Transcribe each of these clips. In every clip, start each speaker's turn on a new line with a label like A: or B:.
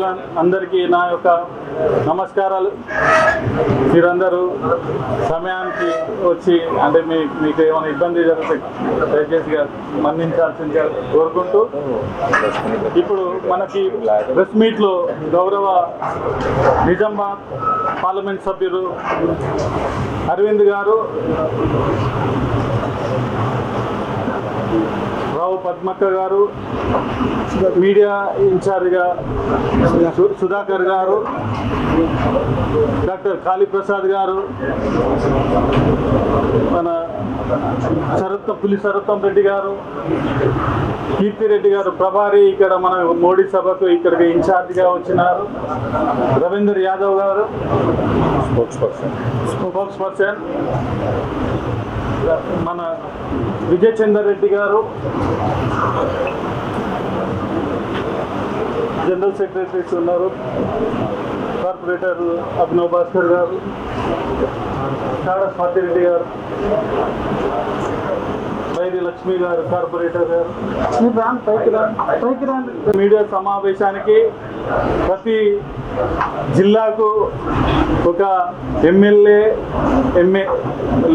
A: అందరికీ నా యొక్క నమస్కారాలు. మీరందరూ సమయానికి వచ్చి అంటే మీకు ఏమైనా ఇబ్బంది జరిగితే దయచేసి మన్నించాల్సిందిగా కోరుకుంటూ, ఇప్పుడు మనకి ప్రెస్ మీట్లో గౌరవ నిజామాబాద్ పార్లమెంట్ సభ్యులు అరవింద్ గారు, రావు పద్మక్క గారు, మీడియా ఇన్ఛార్జిగా సుధాకర్ గారు, డాక్టర్ కాళీప్రసాద్ గారు, మన పులి సరత్తం రెడ్డి గారు, కీర్తిరెడ్డి గారు ప్రభారి ఇక్కడ మన మోడీ సభకు ఇక్కడికి ఇన్ఛార్జిగా వచ్చినారు, రవీందర్ యాదవ్ గారు స్పోక్స్ పర్సన్, మన విజయ్ చందర్ రెడ్డి గారు జనరల్ సెక్రటరీస్ ఉన్నారు, కార్పొరేటర్ అభినవ్ భాస్కర్ గారు, కాడ స్వాతిరెడ్డి గారు, వైరి లక్ష్మి గారు కార్పొరేటర్ గారు. మీడియా సమావేశానికి ప్రతి జిల్లాకు ఒక ఎమ్మెల్యే,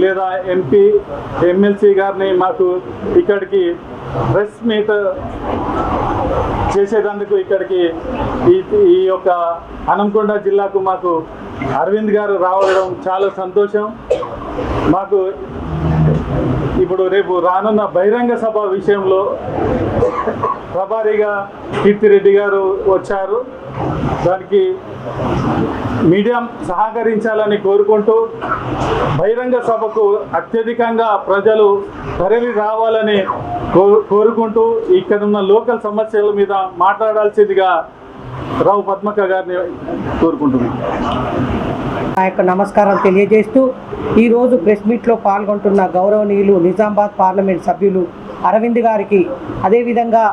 A: లేదా ఎంపీ, ఎమ్మెల్సీ గారిని మాకు ఇక్కడికి ప్రెస్ మీట్ చేసేందుకు ఇక్కడికి ఈ యొక్క హన్మకొండ జిల్లాకు మాకు అరవింద్ గారు రావడం చాలా సంతోషం. మాకు ఇప్పుడు రేపు రానున్న బహిరంగ సభ విషయంలో ప్రభారీగా కీర్తిరెడ్డి గారు వచ్చారు. దానికి మీడియా సహకరించాలని కోరుకుంటూ, బహిరంగ సభకు అత్యధికంగా ప్రజలు తరలి రావాలని కోరుకుంటూ, ఇక్కడున్న లోకల్ సమస్యల మీద మాట్లాడాల్సిందిగా రావు పద్మక్క గారిని కోరుకుంటున్నాను.
B: నా యొక్క నమస్కారం తెలియజేస్తూ, ఈరోజు ప్రెస్ మీట్లో పాల్గొంటున్న గౌరవనీయులు నిజామాబాద్ పార్లమెంట్ సభ్యులు అరవింద్ గారికి, అదేవిధంగా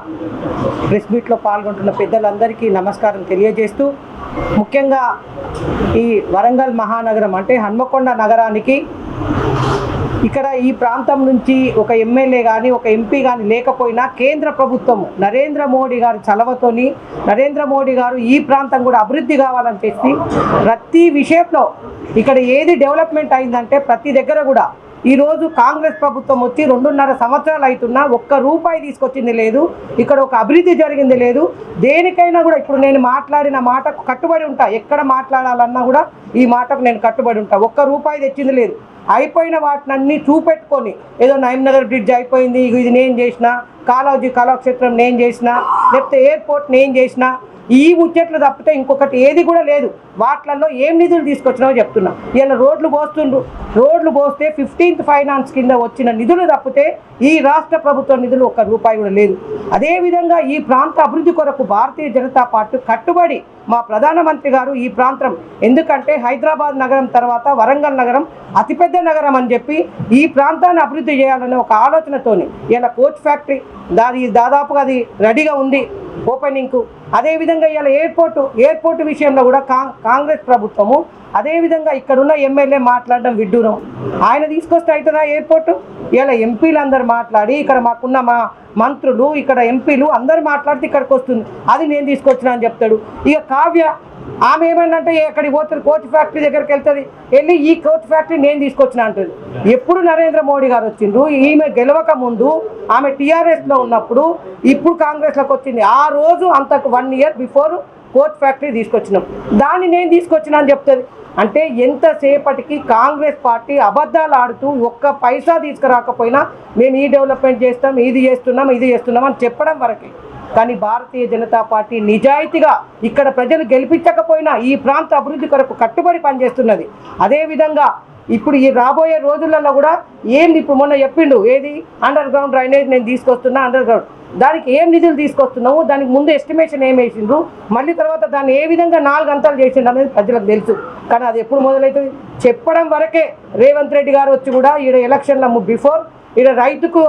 B: ప్రెస్ మీట్లో పాల్గొంటున్న పెద్దలందరికీ నమస్కారం తెలియజేస్తూ, ముఖ్యంగా ఈ వరంగల్ మహానగరం అంటే హన్మకొండ నగరానికి ఇక్కడ ఈ ప్రాంతం నుంచి ఒక ఎమ్మెల్యే కానీ ఒక ఎంపీ కానీ లేకపోయినా కేంద్ర ప్రభుత్వం నరేంద్ర మోడీ గారి చలవతోని నరేంద్ర మోడీ గారు ఈ ప్రాంతం కూడా అభివృద్ధి కావాలని చెప్పి ప్రతి విషయంలో ఇక్కడ ఏది డెవలప్మెంట్ అయిందంటే ప్రతి దగ్గర కూడా ఈరోజు కాంగ్రెస్ ప్రభుత్వం వచ్చి 2.5 సంవత్సరాలు అవుతున్నా ఒక్క రూపాయి తీసుకొచ్చింది లేదు, ఇక్కడ ఒక అభివృద్ధి జరిగింది లేదు. దేనికైనా కూడా ఇప్పుడు నేను మాట్లాడిన మాటకు కట్టుబడి ఉంటా, ఎక్కడ మాట్లాడాలన్నా కూడా ఈ మాటకు నేను కట్టుబడి ఉంటా. ఒక్క రూపాయి తెచ్చింది లేదు. అయిపోయిన వాటినన్నీ చూపెట్టుకొని ఏదో నయీంనగర్ బ్రిడ్జ్ అయిపోయింది, ఇది నేను చేసిన, కాళోజీ కళాక్షేత్రం నేను చేసిన, లేకపోతే ఎయిర్పోర్ట్ నేను చేసిన, ఈ ముచ్చట్లు తప్పితే ఇంకొకటి ఏది కూడా లేదు. వాటిలలో ఏం నిధులు తీసుకొచ్చినావో చెప్తున్నా. ఇలా రోడ్లు పోస్తే 15th ఫైనాన్స్ కింద వచ్చిన నిధులు తప్పితే ఈ రాష్ట్ర ప్రభుత్వ నిధులు ఒక్క రూపాయి కూడా లేదు. అదేవిధంగా ఈ ప్రాంత అభివృద్ధి కొరకు భారతీయ జనతా పార్టీ కట్టుబడి, మా ప్రధానమంత్రి గారు ఈ ప్రాంతం ఎందుకంటే హైదరాబాద్ నగరం తర్వాత వరంగల్ నగరం అతిపెద్ద నగరం అని చెప్పి ఈ ప్రాంతాన్ని అభివృద్ధి చేయాలనే ఒక ఆలోచనతోని ఇలా కోచ్ ఫ్యాక్టరీ దాదాపుగా అది రెడీగా ఉంది ఓపెనింగ్కు. అదేవిధంగా ఇలా ఎయిర్పోర్టు విషయంలో కూడా కాంగ్రెస్ ప్రభుత్వము, అదేవిధంగా ఇక్కడున్న ఎమ్మెల్యే మాట్లాడడం విడ్డూరం. ఆయన తీసుకొస్తే అవుతుందా ఎయిర్పోర్టు? ఇలా ఎంపీలు అందరు మాట్లాడి, ఇక్కడ మాకున్న మా మంత్రులు, ఇక్కడ ఎంపీలు అందరు మాట్లాడితే ఇక్కడికి వస్తుంది. అది నేను తీసుకొచ్చినా అని చెప్తాడు. ఇక కావ్య ఆమె ఏమన్నంటే ఎక్కడికి పోతుంది, కోచ్ ఫ్యాక్టరీ దగ్గరికి వెళ్తుంది, వెళ్ళి ఈ కోచ్ ఫ్యాక్టరీ నేను తీసుకొచ్చిన అంటుంది. ఎప్పుడు నరేంద్ర మోడీ గారు వచ్చిండ్రు, ఈమె గెలవక ముందు ఆమె టీఆర్ఎస్లో ఉన్నప్పుడు, ఇప్పుడు కాంగ్రెస్లోకి వచ్చింది. ఆ రోజు అంతకు 1 year బిఫోర్ కోచ్ ఫ్యాక్టరీ తీసుకొచ్చినాం, దాన్ని నేను తీసుకొచ్చిన అని చెప్తుంది. అంటే ఎంతసేపటికి కాంగ్రెస్ పార్టీ అబద్ధాలు ఆడుతూ ఒక్క పైసా తీసుకురాకపోయినా మేము ఈ డెవలప్మెంట్ చేస్తాం, ఇది చేస్తున్నాం అని చెప్పడం వరకే. కానీ భారతీయ జనతా పార్టీ నిజాయితీగా ఇక్కడ ప్రజలు గెలిపించకపోయినా ఈ ప్రాంత అభివృద్ధి కొరకు కట్టుబడి పనిచేస్తున్నది. అదేవిధంగా ఇప్పుడు ఈ రాబోయే రోజులలో కూడా ఏంది, ఇప్పుడు మొన్న చెప్పిండు ఏది అండర్ గ్రౌండ్ డ్రైనేజ్ నేను తీసుకొస్తున్నా, అండర్ గ్రౌండ్ దానికి ఏం నిధులు తీసుకొస్తున్నాము, దానికి ముందు ఎస్టిమేషన్ ఏం వేసిండ్రు, మళ్ళీ తర్వాత దాన్ని ఏ విధంగా 4 అంతాలు చేసిండు అనేది ప్రజలకు తెలుసు. కానీ అది ఎప్పుడు మొదలవుతుంది చెప్పడం వరకే. రేవంత్ రెడ్డి గారు వచ్చి కూడా ఈడ ఎలక్షన్ల బిఫోర్ ఇక్కడ రైతుకు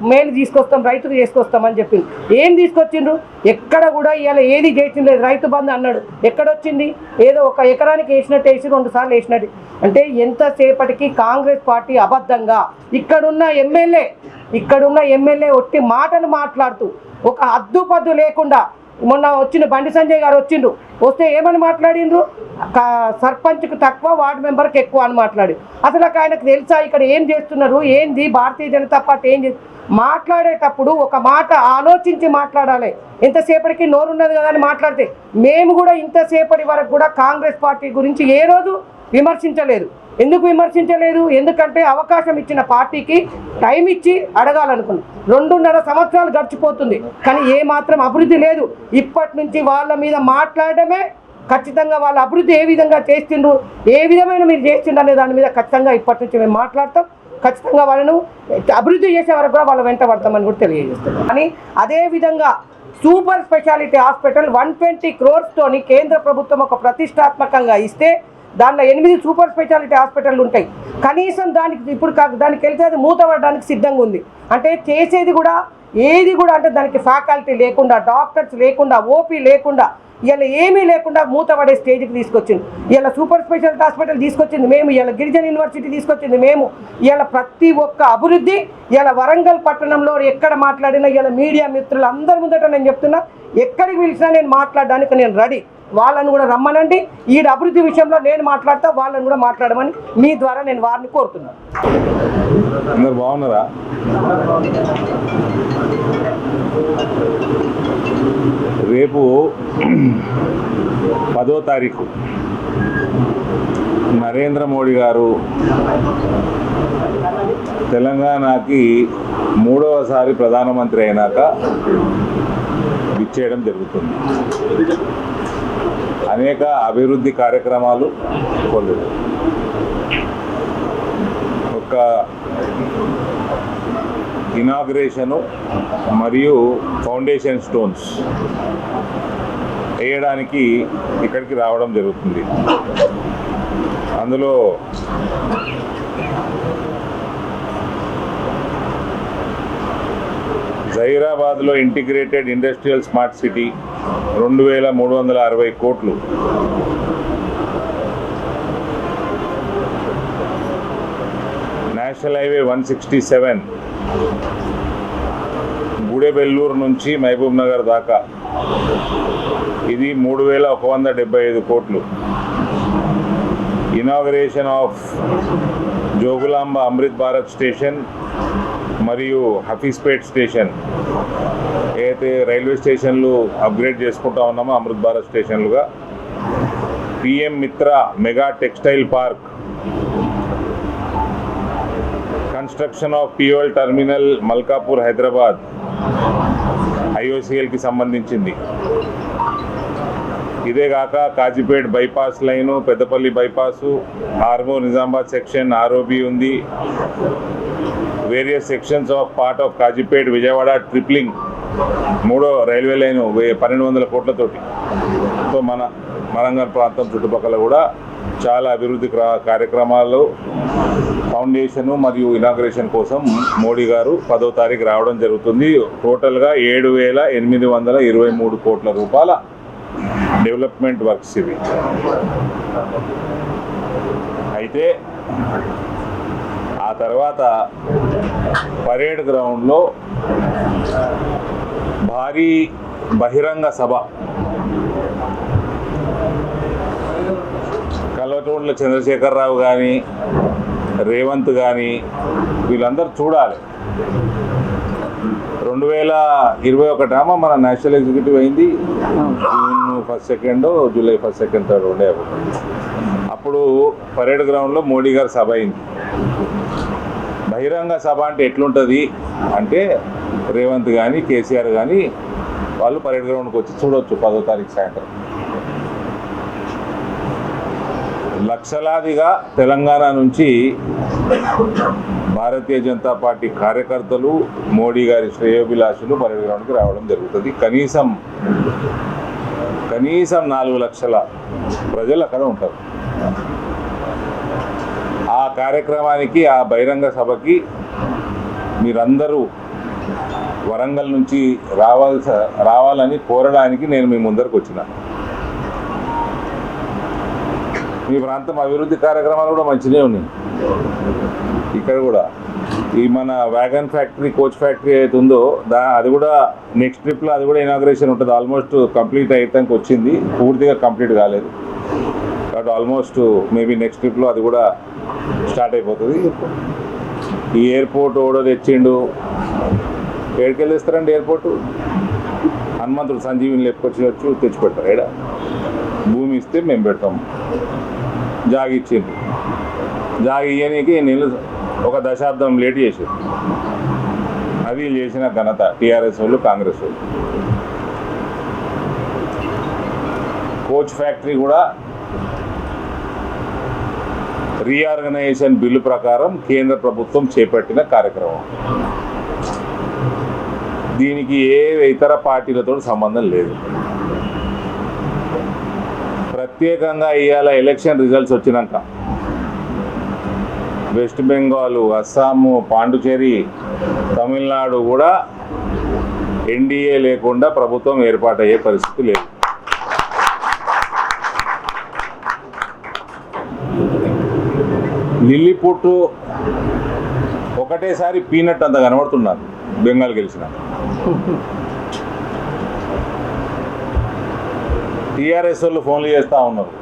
B: మేలు చేసుకొస్తామని చెప్పింది. ఏం తీసుకొచ్చిండ్రు? ఎక్కడ కూడా ఇవాళ ఏది చేసింది లేదు. రైతు బంధు అన్నాడు, ఎక్కడొచ్చింది? ఏదో 1 ఎకరానికి వేసినట్టు వేసి 2 సార్లు వేసినట్టు. అంటే ఎంతసేపటికి కాంగ్రెస్ పార్టీ అబద్ధంగా ఇక్కడున్న ఎమ్మెల్యే ఒట్టి మాటలు మాట్లాడుతూ ఒక హద్దుపద్దు లేకుండా మొన్న వచ్చిన బండి సంజయ్ గారు వచ్చిండ్రు, వస్తే ఏమని మాట్లాడిండ్రు, సర్పంచ్కు తక్కువ వార్డు మెంబర్కి ఎక్కువ అని మాట్లాడి. అసలు ఆయనకు తెలుసా ఇక్కడ ఏం చేస్తున్నారు, ఏంది భారతీయ జనతా పార్టీ ఏం మాట్లాడేటప్పుడు ఒక మాట ఆలోచించి మాట్లాడాలి. ఎంతసేపటికి నోరున్నది కదా అని మాట్లాడితే, మేము కూడా ఇంతసేపటి వరకు కూడా కాంగ్రెస్ పార్టీ గురించి ఏ రోజు విమర్శించలేదు. ఎందుకు విమర్శించలేదు? ఎందుకంటే అవకాశం ఇచ్చిన పార్టీకి టైం ఇచ్చి అడగాలనుకున్నాం. 2.5 సంవత్సరాలు గడిచిపోతుంది, కానీ ఏమాత్రం అభివృద్ధి లేదు. ఇప్పటి నుంచి వాళ్ళ మీద మాట్లాడడమే, ఖచ్చితంగా వాళ్ళ అభివృద్ధి ఏ విధంగా చేస్తుండ్రు, ఏ విధమైన మీరు చేస్తుండ్రు అనే దాని మీద ఖచ్చితంగా ఇప్పటి నుంచి మేము మాట్లాడతాం. ఖచ్చితంగా వాళ్ళను అభివృద్ధి చేసే వరకు కూడా వాళ్ళ వెంట పడతామని కూడా తెలియజేస్తాం. కానీ అదేవిధంగా సూపర్ స్పెషాలిటీ హాస్పిటల్ 120 crores కేంద్ర ప్రభుత్వం ఒక ప్రతిష్టాత్మకంగా ఇస్తే దాంట్లో 8 సూపర్ స్పెషాలిటీ హాస్పిటల్ ఉంటాయి. కనీసం దానికి ఇప్పుడు దానికి వెళ్తే అది మూతపడడానికి సిద్ధంగా ఉంది. అంటే చేసేది కూడా ఏది కూడా అంటే దానికి ఫ్యాకల్టీ లేకుండా, డాక్టర్స్ లేకుండా, ఓపీ లేకుండా, ఇలా ఏమీ లేకుండా మూతపడే స్టేజ్కి తీసుకొచ్చింది. ఇలా సూపర్ స్పెషాలిటీ హాస్పిటల్ తీసుకొచ్చింది మేము, ఇలా గిరిజన యూనివర్సిటీ తీసుకొచ్చింది మేము. ఇలా ప్రతి ఒక్క అభివృద్ధి ఇలా వరంగల్ పట్టణంలో ఎక్కడ మాట్లాడినా ఇలా మీడియా మిత్రులు అందరి ముందట నేను చెప్తున్నా, ఎక్కడికి పిలిచినా నేను మాట్లాడడానికి నేను రెడీ. వాళ్ళని కూడా రమ్మనండి. ఈ అభివృద్ధి విషయంలో నేను మాట్లాడతా, వాళ్ళని కూడా మాట్లాడమని మీ ద్వారా నేను వారిని కోరుతున్నాను.
C: అందరు బాగున్నారా? రేపు 10వ తారీఖు నరేంద్ర మోడీ గారు తెలంగాణకి 3వసారి ప్రధానమంత్రి అయినాక విచ్చేయడం జరుగుతుంది. అనేక అభివృద్ధి కార్యక్రమాలు పొందారు. ఒక ఇనాగ్రేషను మరియు ఫౌండేషన్ స్టోన్స్ వేయడానికి ఇక్కడికి రావడం జరుగుతుంది. అందులో జహీరాబాద్లో ఇంటిగ్రేటెడ్ ఇండస్ట్రియల్ స్మార్ట్ సిటీ 2360 కోట్లు, నేషనల్ హైవే 167 గుడెబెల్లూరు నుంచి మహబూబ్ నగర్ దాకా ఇది 3175 కోట్లు, inauguration of Jogulamba Amrit Bharat station మరియు హఫీస్పేట్ స్టేషన్, ఏదైతే రైల్వే స్టేషన్లు అప్గ్రేడ్ చేసుకుంటా ఉన్నామో అమృత్ భారత్ స్టేషన్లుగా, PM Mitra mega textile park, construction of POL terminal Malkapur Hyderabad ఐఓసిఎల్కి సంబంధించింది. ఇదే కాక Kazipet bypass line, Peddapalli bypass, Armoor Nizamabad section ROB ఉంది. Various sections of part of Kazipet Vijayawada tripling, 3వ రైల్వే లైను 1200 కోట్లతోటి. సో మన వరంగల్ ప్రాంతం చుట్టుపక్కల కూడా చాలా అభివృద్ధి కార్యక్రమాలు ఫౌండేషను మరియు ఇనాగ్రేషన్ కోసం మోడీ గారు 10వ తారీఖు రావడం జరుగుతుంది. టోటల్గా 7,823 కోట్ల రూపాయల డెవలప్మెంట్ వర్క్స్ ఇవి. అయితే ఆ తర్వాత పరేడ్ గ్రౌండ్లో భారీ బహిరంగ సభ, కల్వటోండ్ల చంద్రశేఖరరావు కానీ, రేవంత్ కానీ వీళ్ళందరూ చూడాలి. 2021 మన నేషనల్ ఎగ్జిక్యూటివ్ అయింది, జూన్ 1, 2, జూలై 1, 2, 3 ఉండే. అప్పుడు పరేడ్ గ్రౌండ్లో మోడీ గారు సభ అయింది. బహిరంగ సభ అంటే ఎట్లుంటుంది అంటే, రేవంత్ కానీ కేసీఆర్ కానీ వాళ్ళు పరేడ్ గ్రౌండ్కి వచ్చి చూడవచ్చు 10వ తారీఖు సాయంత్రం. లక్షలాదిగా తెలంగాణ నుంచి భారతీయ జనతా పార్టీ కార్యకర్తలు, మోడీ గారి శ్రేయోభిలాషులు పరేడ్ గ్రౌండ్కి రావడం జరుగుతుంది. కనీసం 4 లక్షల ప్రజలు అక్కడ ఉంటారు. ఆ కార్యక్రమానికి, ఆ బహిరంగ సభకి మీరందరూ వరంగల్ నుంచి రావాలని కోరడానికి నేను మీ ముందరకు వచ్చిన. మీ ప్రాంతం అభివృద్ధి కార్యక్రమాలు కూడా మంచిగా ఉన్నాయి. ఇక్కడ కూడా ఈ మన వ్యాగన్ ఫ్యాక్టరీ, కోచ్ ఫ్యాక్టరీ అయితే ఉందో అది కూడా నెక్స్ట్ ట్రిప్లో అది కూడా ఇనాగ్రేషన్ ఉంటుంది. ఆల్మోస్ట్ కంప్లీట్ అయ్యేదానికి వచ్చింది, పూర్తిగా కంప్లీట్ కాలేదు కాబట్టి ఆల్మోస్ట్ మేబీ నెక్స్ట్ ట్రిప్లో అది కూడా స్టార్ట్ అయిపోతుంది. ఈ ఎయిర్పోర్ట్ ఓడో తెచ్చిండు, ఎక్కడికి తెస్తారండి ఎయిర్పోర్టు? హనుమంతుడు సంజీవిని లేపుకొచ్చి తెచ్చిపెడతారు. ఏడా భూమి ఇస్తే మేము పెడతాం. జాగి ఇచ్చిండు, జాగి ఇయ్యనీకి నేను ఒక దశాబ్దం లేట్ చేసారు. అది చేసిన ఘనత టీఆర్ఎస్ వాళ్ళు, కాంగ్రెస్ వాళ్ళు. కోచ్ ఫ్యాక్టరీ కూడా రీఆర్గనైజేషన్ బిల్లు ప్రకారం కేంద్ర ప్రభుత్వం చేపట్టిన కార్యక్రమం. దీనికి ఏ ఇతర పార్టీలతో సంబంధం లేదు. ప్రత్యేకంగా ఇవాళ ఎలక్షన్ రిజల్ట్స్ వచ్చినాక వెస్ట్ బెంగాల్, అస్సాము, పాండుచేరి, తమిళనాడు కూడా ఎన్డీఏ లేకుండా ప్రభుత్వం ఏర్పాటయ్యే పరిస్థితి లేదు. లిల్లీపుట్టు ఒకటేసారి పీనట్ అంత కనబడుతున్నారు బెంగాల్ గెలిచిన. టీఆర్ఎస్ వాళ్ళు ఫోన్లు చేస్తూ ఉన్నారు,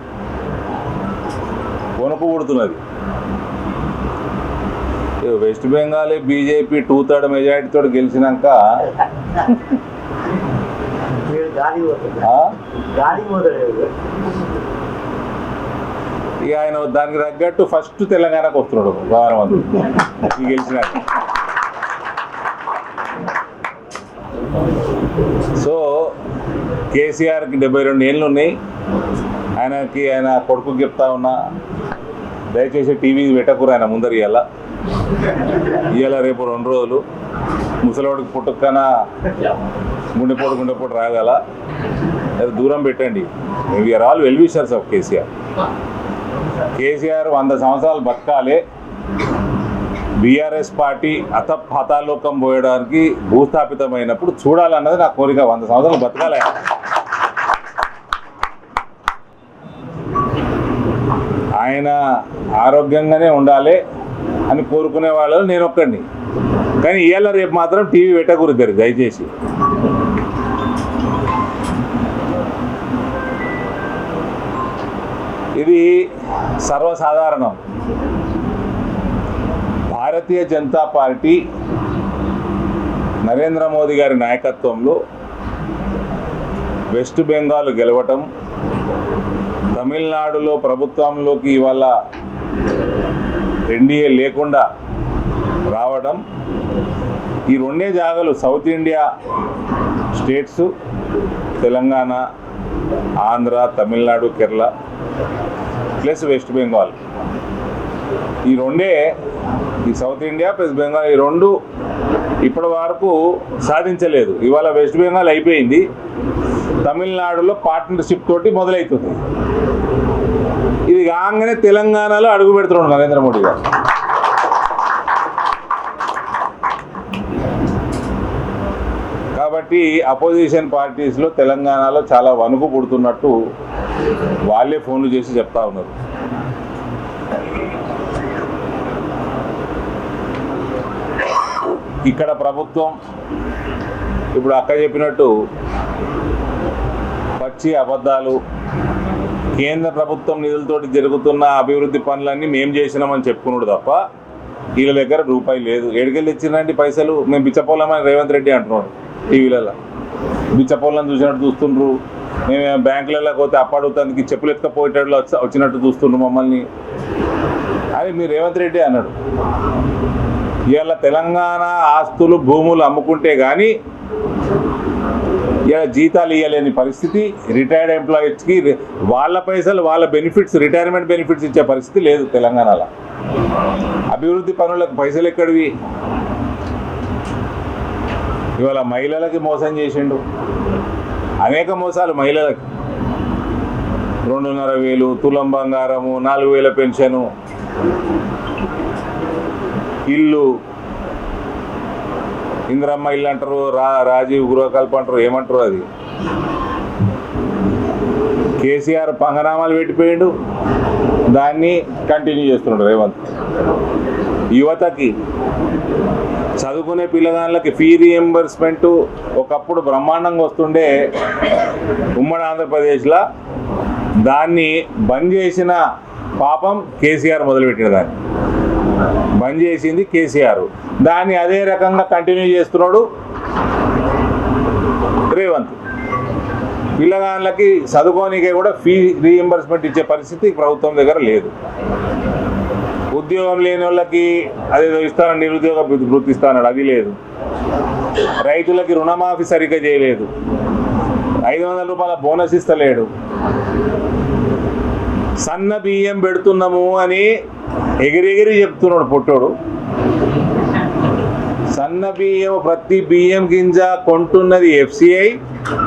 C: వణుకు పుడుతున్నది. వెస్ట్ బెంగాల్ బీజేపీ 2/3 మెజారిటీతో గెలిచినాక ఇక ఆయన దానికి తగ్గట్టు ఫస్ట్ తెలంగాణకు వస్తున్నాడు ప్రధానమంత్రి గెలిచినాక. సో కేసీఆర్కి 72 ఏళ్ళు ఉన్నాయి. ఆయన కొడుకు చెప్తా ఉన్నా, దయచేసి టీవీ పెట్టకూరు ఆయన ముందర. ఇవాళ రేపు 2 రోజులు ముసలివాడికి పుట్టుకన గుండెపోటు రాగల, అది దూరం పెట్టండి. We are all well wishers of KCR. KCR 100 సంవత్సరాలు బతకాలి. బీఆర్ఎస్ పార్టీ హతాలోకం పోయడానికి భూస్థాపితమైనప్పుడు చూడాలన్నది నా కోరిక. 100 సంవత్సరాలు బతకాలి. ఆయన ఆరోగ్యంగానే ఉండాలి అని కోరుకునే వాళ్ళు నేను ఒక్కడిని. కానీ ఇవాళ రేపు మాత్రం టీవీ పెట్టకూడదు దయచేసి. ఇది సర్వసాధారణం. భారతీయ జనతా పార్టీ నరేంద్ర మోదీ గారి నాయకత్వంలో వెస్ట్ బెంగాల్ గెలవటం, తమిళనాడులో ప్రభుత్వంలోకి ఇవాళ ఎన్డీఏ లేకుండా రావడం, ఈ 2 జాగాలు South India states Telangana, Andhra, Tamil Nadu, Kerala plus West Bengal, ఈ 2 ఈ సౌత్ ఇండియా ప్లస్ బెంగాల్, ఈ 2 ఇప్పటి వరకు సాధించలేదు. ఇవాళ వెస్ట్ బెంగాల్ అయిపోయింది, తమిళనాడులో పార్ట్నర్షిప్ తోటి మొదలవుతుంది. ఇది కాగానే తెలంగాణలో అడుగు పెడుతున్నాడు నరేంద్ర మోడీ గారు. కాబట్టి అపోజిషన్ పార్టీస్లో తెలంగాణలో చాలా వణుకు పుడుతున్నట్టు వాళ్ళే ఫోన్లు చేసి చెప్తా ఉన్నారు. ఇక్కడ ప్రభుత్వం ఇప్పుడు అక్క చెప్పినట్టు పచ్చి అబద్ధాలు, కేంద్ర ప్రభుత్వం నిధులతోటి జరుగుతున్న అభివృద్ధి పనులన్నీ మేము చేసినామని చెప్పుకున్నాడు తప్ప వీళ్ళ దగ్గర రూపాయి లేదు. ఏడుకెళ్ళి ఇచ్చినండి పైసలు? మేము బిచ్చపోలమని రేవంత్ రెడ్డి అంటున్నాడు టీవీలలో. బిచ్చపోలను చూసినట్టు చూస్తుండ్రు. మేము బ్యాంకులలో పోతే అప్పాడుతానికి చెప్పులు ఎత్తుకపోయేటట్లు వచ్చినట్టు చూస్తుండ్రు మమ్మల్ని అని మీరు రేవంత్ రెడ్డి అన్నాడు. ఇవాళ తెలంగాణ ఆస్తులు, భూములు అమ్ముకుంటే కానీ ఇలా జీతాలు ఇవ్వలేని పరిస్థితి, రిటైర్డ్ ఎంప్లాయీస్కి వాళ్ళ పైసలు, వాళ్ళ బెనిఫిట్స్, రిటైర్మెంట్ బెనిఫిట్స్ ఇచ్చే పరిస్థితి లేదు తెలంగాణలో. అభివృద్ధి పనులకు పైసలు ఎక్కడివి? ఇవాళ మహిళలకి మోసం చేసిండు, అనేక మోసాలు మహిళలకి. 2,500 తులం బంగారము, 4,000 పెన్షను, ఇల్లు, ఇందిరమ్మ ఇల్లు అంటారు, రాజీవ్ గృహకల్ప అంటారు, ఏమంటారు అది. కేసీఆర్ పంగనామాలు పెట్టిపోయిండు, దాన్ని కంటిన్యూ చేస్తున్నాడు రేవంత్. యువతకి చదువుకునే పిల్లగాళ్ళకి ఫీ రీఎంబర్స్మెంటు ఒకప్పుడు బ్రహ్మాండంగా వస్తుండే ఉమ్మడి ఆంధ్రప్రదేశ్లో, దాన్ని బంద్ చేసిన పాపం కేసీఆర్ మొదలుపెట్టిన దాన్ని బంద్ చేసింది కేసీఆర్. దాన్ని అదే రకంగా కంటిన్యూ చేస్తున్నాడు రేవంత్. పిల్లగాళ్ళకి చదువుకోనికే కూడా ఫీ రీఎంబర్స్మెంట్ ఇచ్చే పరిస్థితి ప్రభుత్వం దగ్గర లేదు. ఉద్యోగం లేని వాళ్ళకి అదేదో ఇస్తాను, నిరుద్యోగ వృత్తి ఇస్తాడు, అది లేదు. రైతులకి రుణమాఫీ సరిగ్గా చేయలేదు. 500 రూపాయల బోనస్ ఇస్తలేడు. సన్న బియ్యం పెడుతున్నాము అని ఎగిరెగిరి చెప్తున్నాడు పొట్టోడు. సన్న బియ్యం, ప్రతి బియ్యం గింజ కొంటున్నది FCI,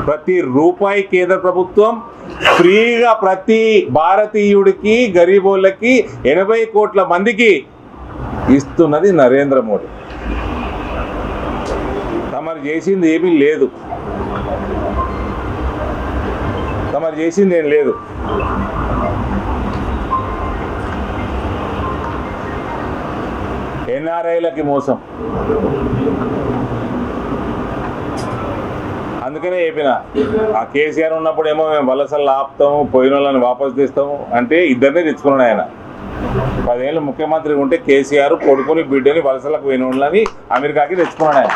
C: ప్రతి రూపాయి కేంద్ర ప్రభుత్వం, ఫ్రీగా ప్రతి భారతీయుడికి గరీబోళ్ళకి 80 కోట్ల మందికి ఇస్తున్నది నరేంద్ర మోడీ. తమరు చేసింది ఏమీ లేదు, తమరు చేసింది ఏం లేదు. NRIలకి మోసం. అందుకనే చెప్పిన, ఆ కేసీఆర్ ఉన్నప్పుడు ఏమో మేము వలసలు ఆపుతాము, పోయిన వాళ్ళని వాపసు తీస్తాము అంటే ఇద్దరినే తెచ్చుకున్నాడు ఆయన. 10 ఏళ్ళు ముఖ్యమంత్రి ఉంటే కేసీఆర్ కొడుకుని బిడ్డని వలసలకు పోయిన వాళ్ళని అమెరికాకి తెచ్చుకున్నాడు ఆయన.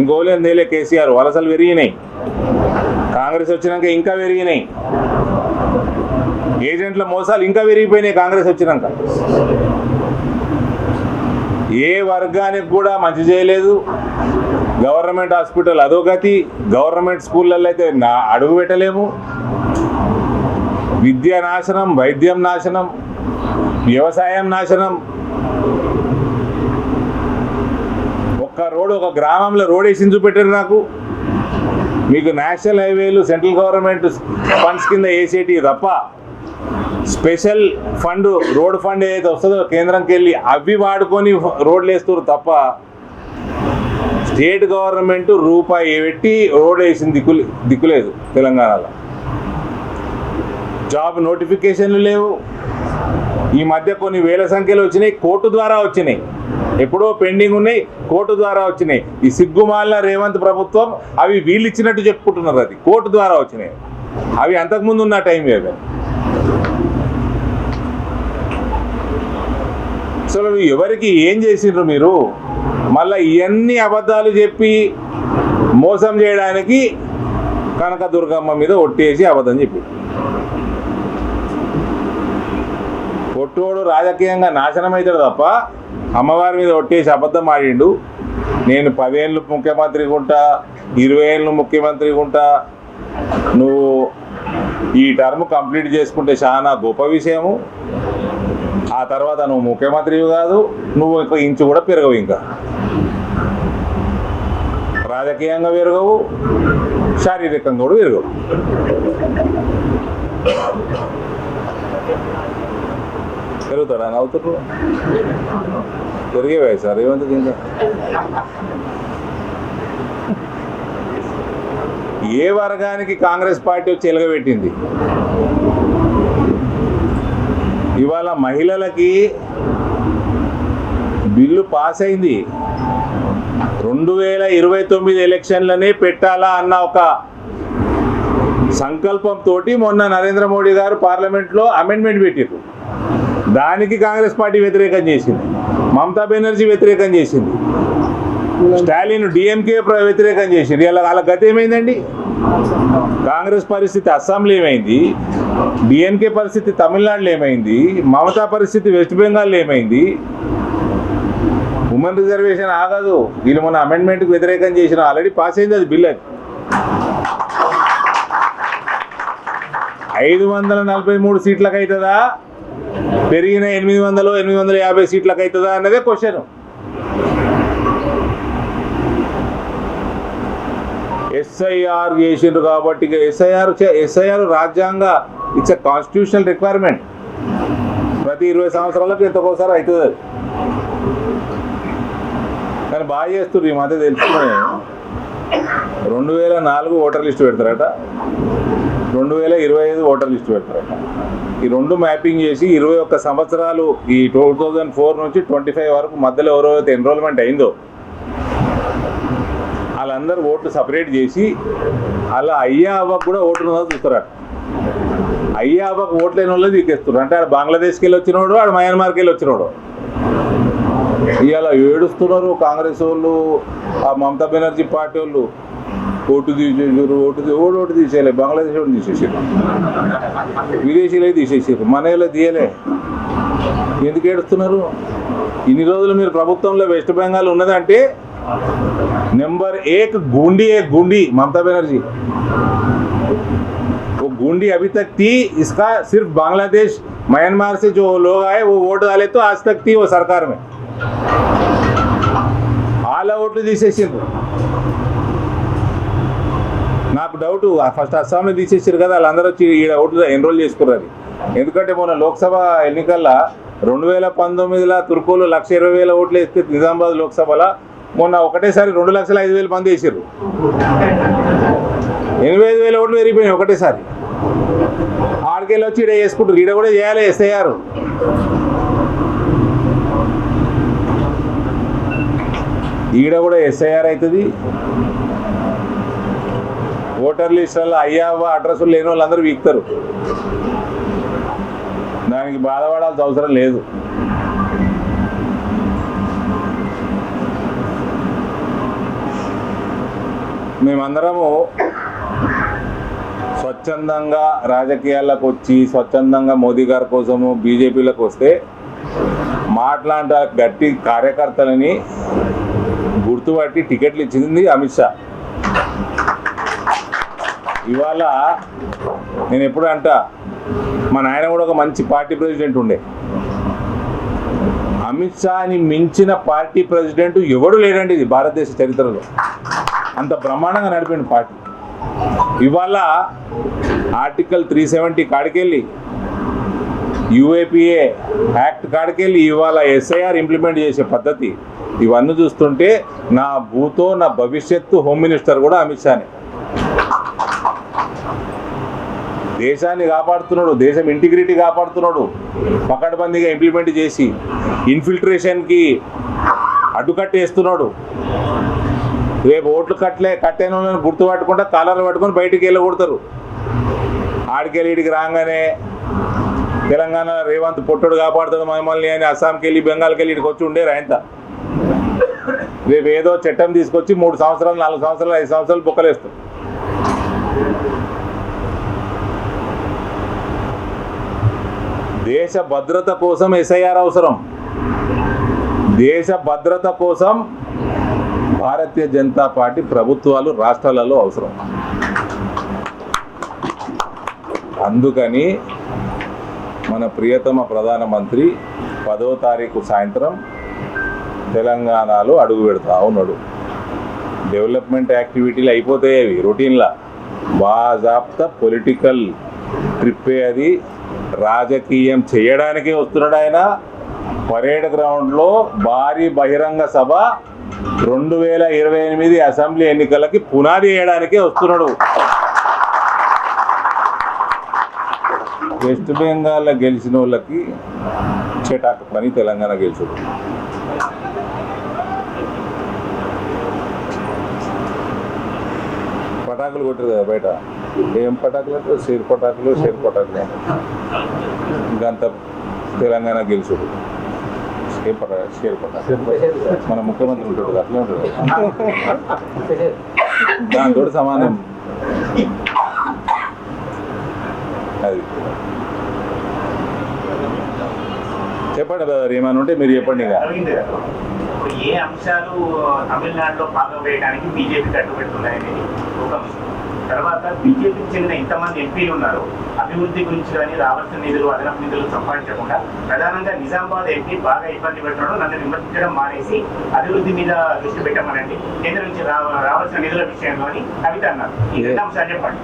C: ఇంకోలేం తేలే కేసీఆర్. వలసలు పెరిగినాయి, కాంగ్రెస్ వచ్చినాక ఇంకా పెరిగినాయి, ఏజెంట్ల మోసాలు ఇంకా పెరిగిపోయినాయి కాంగ్రెస్ వచ్చినాక. ఏ వర్గానికి కూడా మంచి చేయలేదు. గవర్నమెంట్ హాస్పిటల్ అదో గతి, గవర్నమెంట్ స్కూళ్ళల్లో అయితే అడుగు పెట్టలేము. విద్య నాశనం, వైద్యం నాశనం, వ్యవసాయం నాశనం. ఒక గ్రామంలో రోడ్ వేసి చూపెట్టారు నాకు. మీకు నేషనల్ హైవేలు సెంట్రల్ గవర్నమెంట్ ఫండ్స్ కింద వేసేటి తప్ప, స్పెషల్ ఫండ్, రోడ్ ఫండ్ ఏదైతే వస్తుందో కేంద్రంకి వెళ్ళి అవి వాడుకొని రోడ్లు వేస్తారు తప్ప, స్టేట్ గవర్నమెంట్ రూపాయి పెట్టి రోడ్ వేసిన దిక్కులేదు తెలంగాణలో. జాబ్ నోటిఫికేషన్లు లేవు. ఈ మధ్య కొన్ని వేల సంఖ్యలో వచ్చినాయి, కోర్టు ద్వారా వచ్చినాయి. ఎప్పుడో పెండింగ్ ఉన్నాయి, కోర్టు ద్వారా వచ్చినాయి. ఈ సిగ్గుమాలిన రేవంత్ ప్రభుత్వం అవి వీళ్ళు ఇచ్చినట్టు చెప్పుకుంటున్నారు, అది కోర్టు ద్వారా వచ్చినాయి. అవి అంతకుముందు ఉన్న టైం అవి. అసలు ఎవరికి ఏం చేసిండ్రు మీరు? మళ్ళీ ఇవన్నీ అబద్ధాలు చెప్పి మోసం చేయడానికి కనకదుర్గమ్మ మీద ఒట్టేసి అబద్ధం చెప్పి, పొట్టోడు రాజకీయంగా నాశనం అవుతాడు తప్ప అమ్మవారి మీద ఒట్టేసి అబద్ధం ఆడిండు. నేను 10 ఏళ్ళు ముఖ్యమంత్రిగా ఉంటా, 20 ఏళ్ళు ముఖ్యమంత్రిగా ఉంటా, నువ్వు ఈ టర్మ్ కంప్లీట్ చేసుకుంటే చాలా గొప్ప విషయము, ఆ తర్వాత నువ్వు ముఖ్యమంత్రివి కాదు, నువ్వు ఇంకో ఇంచు కూడా పెరగవు, ఇంకా రాజకీయంగా పెరగవు, శారీరకంగా కూడా పెరగవు. పెరుగుతాడా? నవ్వుతారు. పెరిగేవా సార్ ఏమంటుంది? ఇంకా ఏ వర్గానికి కాంగ్రెస్ పార్టీ వచ్చి ఎలగబెట్టింది? ఇవాళ మహిళలకి బిల్లు పాస్ అయింది. 2029 ఎలక్షన్లనే పెట్టాలా అన్న ఒక సంకల్పంతో మొన్న నరేంద్ర మోడీ గారు పార్లమెంట్లో అమెండ్మెంట్ పెట్టారు. దానికి కాంగ్రెస్ పార్టీ వ్యతిరేకం చేసింది, మమతా బెనర్జీ వ్యతిరేకం చేసింది, స్టాలిన్ డిఎంకే వ్యతిరేకం చేసింది. ఇలా వాళ్ళ గతి ఏమైందండి? కాంగ్రెస్ పరిస్థితి అస్సాంలో ఏమైంది, డిఎంకే పరిస్థితి తమిళనాడులో ఏమైంది, మమతా పరిస్థితి వెస్ట్ బెంగాల్లో ఏమైంది? ఉమెన్ రిజర్వేషన్ ఆగదు. వీళ్ళు మొన్న అమెండ్మెంట్కి వ్యతిరేకం చేసిన, ఆల్రెడీ పాస్ అయింది అది బిల్. అది 543 సీట్లకు అవుతుందా, పెరిగిన 850 సీట్లకు అవుతుందా అన్నదే క్వశ్చన్. ఎస్ఐఆర్ చేసిండ్రు కాబట్టి ఎస్ఐఆర్ రాజ్యాంగ, ఇట్స్ ఎ కాన్స్టిట్యూషనల్ రిక్వైర్మెంట్. ప్రతి 20 సంవత్సరాలకు ఎంతకోసారి అవుతుంది అది. కానీ బాగా చేస్తున్నారు ఈ మధ్య తెలుసుకున్నాను. 2004 ఓటర్ లిస్టు పెడతారట, 2025 ఓటర్ లిస్ట్ పెడతారు. ఈ రెండు మ్యాపింగ్ చేసి 21 సంవత్సరాలు ఈ 2004 నుంచి 25 వరకు మధ్యలో ఎవరైతే ఎన్రోల్మెంట్ అయిందో వాళ్ళందరూ ఓట్లు సపరేట్ చేసి అలా అయ్యా అవ్వకు కూడా ఓట్లు ఉన్నదో చూస్తారు. అయ్యా అవ్వకు ఓట్లు లేని వాళ్ళు తీకేస్తున్నారు. అంటే ఆడ బంగ్లాదేశ్కి వెళ్ళి వచ్చినోడు, ఆడ మయన్మార్కి వెళ్ళి వచ్చినోడు. ఇవాళ ఏడుస్తున్నారు కాంగ్రెస్ వాళ్ళు, ఆ మమతా బెనర్జీ పార్టీ వాళ్ళు. ఓటు తీసేసారు, ఓటు తీసేయలే, బంగ్లాదేశ్ ఓటు తీసేసారు, విదేశీలే తీసేసారు, మనలో తీయలే. ఎందుకు ఏడుస్తున్నారు? ఇన్ని రోజులు మీరు ప్రభుత్వంలో వెస్ట్ బెంగాల్ ఉన్నదంటే नंबर 1 गूंडी है, गूंडी ममता बनर्जी। वो गूंडी अभी तक थी, इसका सिर्फ बांग्लादेश म्यांमार से जो लोग आए वो वोट डाले तो आज तक थी वो सरकार में। आला ఓట్లు తీసేసిండ్రు. నాకు డౌట్ ఫస్ట్ అస్సాంలో తీసేసారు కదా, వాళ్ళందరూ వచ్చి ఈడ ఓట్లు ఎన్రోల్ చేసుకున్నారు. ఎందుకంటే మొన్న లోక్సభ ఎన్నికల్లో 2019లో తుర్కోలు 1,20,000 ఓట్లు వేస్తే నిజామాబాద్ లోక్సభలో మొన్న ఒకటేసారి 2,05,000 మంది వేసారు. 85,000 ఓట్లు పెరిగిపోయినాయి ఒకటేసారి. ఆడికెళ్ళి వచ్చి ఈడ వేసుకుంటారు. ఈడ కూడా చేయాలి ఎస్ఐఆర్. ఈడ కూడా ఎస్ఐఆర్ అవుతుంది. ఓటర్ లిస్టులలో అయ్యావ అడ్రస్లు లేని వాళ్ళందరూ వీక్తారు. దానికి బాధపడాల్సిన అవసరం లేదు. మేమందరము స్వచ్ఛందంగా రాజకీయాలకు వచ్చి స్వచ్ఛందంగా మోదీ గారి కోసము బీజేపీలకు వస్తే మాట్లాడే గట్టి కార్యకర్తలని గుర్తుపట్టి టికెట్లు ఇచ్చింది అమిత్ షా. ఇవాళ నేను ఎప్పుడు అంటా, మా నాయన కూడా ఒక మంచి పార్టీ ప్రెసిడెంట్ ఉండే. అమిత్ షాని మించిన పార్టీ ప్రెసిడెంట్ ఎవడు లేడండి ఇది భారతదేశ చరిత్రలో. అంత బ్రహ్మాండంగా నడిపిన పార్టీ. ఇవాళ ఆర్టికల్ 370 కాడికెళ్ళి, యూఏపీఏ యాక్ట్ కాడికెళ్ళి ఇవాళ ఎస్ఐఆర్ ఇంప్లిమెంట్ చేసే పద్ధతి ఇవన్నీ చూస్తుంటే నా భూతో నా భవిష్యత్తు హోమ్ మినిస్టర్ కూడా అమిత్ షానే. దేశాన్ని కాపాడుతున్నాడు, దేశం ఇంటిగ్రిటీ కాపాడుతున్నాడు. పకడ్బందీగా ఇంప్లిమెంట్ చేసి ఇన్ఫిల్ట్రేషన్కి అడ్డుకట్టేస్తున్నాడు. రేపు ఓట్లు కట్టేన వాళ్ళని గుర్తుపట్టుకుంటా కాలర్లు పట్టుకొని బయటికి వెళ్ళగొడతారు. ఆడికెళ్ళి ఇడికి రాగానే తెలంగాణ రేవంత్ పొట్టుడు కాపాడుతాడు మమ్మల్ని అని అస్సాంకి వెళ్ళి బెంగాల్కి వెళ్ళి ఇక్కడికి వచ్చి ఉండేరు ఆయనత. రేపు ఏదో చట్టం తీసుకొచ్చి 3 సంవత్సరాలు 4 సంవత్సరాలు 5 సంవత్సరాలు బొక్కలేస్తారు. దేశ భద్రత కోసం ఎస్ఐఆర్ అవసరం. దేశ భద్రత కోసం భారతీయ జనతా పార్టీ ప్రభుత్వాలు రాష్ట్రాలలో అవసరం. అందుకని మన ప్రియతమ ప్రధానమంత్రి 10వ తారీఖు సాయంత్రం తెలంగాణలో అడుగు పెడతా ఉన్నాడు. డెవలప్మెంట్ యాక్టివిటీలు అయిపోతాయి, అవి రొటీన్లా. బాజాప్తా పొలిటికల్ ట్రిప్పే అది. రాజకీయం చేయడానికే వస్తున్నాడు ఆయన. పరేడ్ గ్రౌండ్లో భారీ బహిరంగ సభ 2028 అసెంబ్లీ ఎన్నికలకి పునాది వేయడానికే వస్తున్నాడు. వెస్ట్ బెంగాల్లో గెలిచిన వాళ్ళకి చెటాకు పని తెలంగాణ గెలిచాడు. పటాకులు కొట్టారు కదా బయట. ఏం పటాకులు అంటే షేర్ పటాకులు ఇంకంత తెలంగాణ గెలిచాడు. షేర్ పటాకు మన ముఖ్యమంత్రి ఉంటాడు, అట్లే ఉంటాడు. దాంతో సమానం అది. చెప్పండి బ్రదర్, ఏమైనా ఉంటే మీరు చెప్పండి.
D: ఏ అంశాలు తమిళనాడులో భాగం వేయడానికి బీజేపీ కట్టుబెడుతున్నాయని ఒక అంశం. తర్వాత బీజేపీకి చెందిన ఇంతమంది ఎంపీలు ఉన్నారు, అభివృద్ధి గురించి కానీ రావాల్సిన నిధులు అదనపు నిధులు సంపాదించకుండా ప్రధానంగా నిజామాబాద్ ఎంపీ బాగా ఇబ్బంది పెట్టడం, నన్ను విమర్శించడం మానేసి అభివృద్ధి మీద దృష్టి పెట్టమనండి, కేంద్రం నుంచి రావాల్సిన నిధుల విషయంలో అని కవిత అన్నారు. ఈ రెండు అంశాలు చెప్పండి.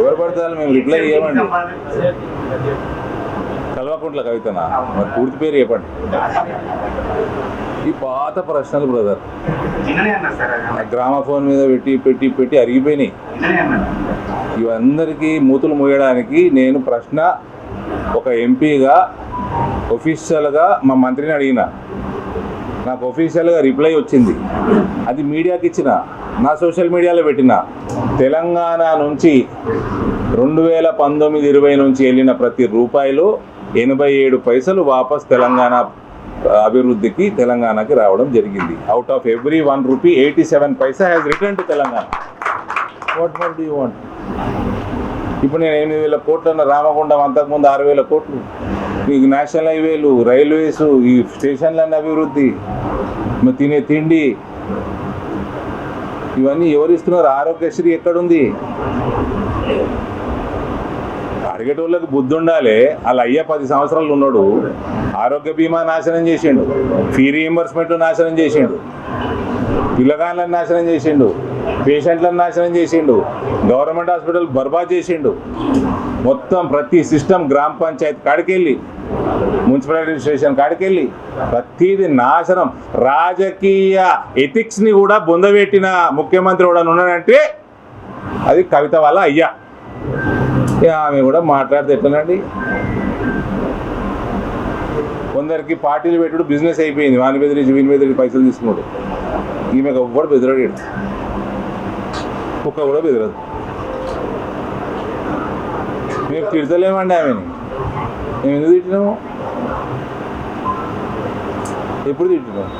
C: ఎవరు పడతారు? మేము రిప్లై చేయమండి. కల్వకుంట్ల కవితనా? మరి పూర్తి పేరు చెప్పండి. ఈ పాత ప్రశ్నలు బ్రదర్
D: నిన్ననే అన్నారు సార్
C: ఆ గ్రామఫోన్ మీద పెట్టి పెట్టి పెట్టి అరిగిపోయినాయి.
D: నిన్ననే అన్నారు.
C: ఇవందరికీ మూతులు మోయడానికి నేను ప్రశ్న ఒక ఎంపీగా ఒఫీషియల్గా మా మంత్రిని అడిగిన, నాకు ఒఫీషియల్గా రిప్లై వచ్చింది. అది మీడియాకి ఇచ్చిన, నా సోషల్ మీడియాలో పెట్టిన. తెలంగాణ నుంచి 2019-20 నుంచి వెళ్ళిన ప్రతి రూపాయలు 87 పైసలు వాపస్ తెలంగాణ అభివృద్ధికి తెలంగాణకి రావడం జరిగింది. Out of every 1 rupee 87 Paisa has return to Telangana. What more do you want? ఇప్పుడు నేను 8,000 కోట్లు అన్న, రామగుండం అంతకుముందు 6,000 కోట్లు. మీకు నేషనల్ హైవేలు, రైల్వేస్, ఈ స్టేషన్లన్నీ అభివృద్ధి, మరి తినే తిండి, ఇవన్నీ ఎవరు ఇస్తున్నారు? ఆరోగ్యశ్రీ ఎక్కడుంది? అడిగేటోళ్ళకి బుద్ధి ఉండాలి. అలా అయ్యా 10 సంవత్సరాలు ఉన్నాడు, ఆరోగ్య బీమా నాశనం చేసిండు, ఫీ రీఎంబర్స్మెంట్ నాశనం చేసిండు, పిల్లగాళ్ళని నాశనం చేసిండు, పేషెంట్లను నాశనం చేసిండు, గవర్నమెంట్ హాస్పిటల్ బర్బాద్ చేసిండు. మొత్తం ప్రతి సిస్టమ్ గ్రామ పంచాయతీ కాడికెళ్ళి, మున్సిపల్ అడ్మినిస్ట్రేషన్ కాడికెళ్ళి ప్రతిది నాశనం. రాజకీయ ఎథిక్స్ని కూడా బొందబెట్టిన ముఖ్యమంత్రి కూడా ఉన్నాడంటే అది కవిత వాళ్ళ అయ్యా. ఆమె కూడా మాట్లాడితే ఎట్లనండి? కొందరికి పార్టీలు పెట్టుడు బిజినెస్ అయిపోయింది. వాని బెదిరించి వీని బెదిరించి పైసలు తీసుకున్నాడు. ఈమెకు కూడా బెదిరాడు, కుక్క కూడా బెదిరదు. మేము తిడతలేమండి ఆమెని. మేము ఎందుకు తిట్టినాము? ఎప్పుడు తిట్టినాము?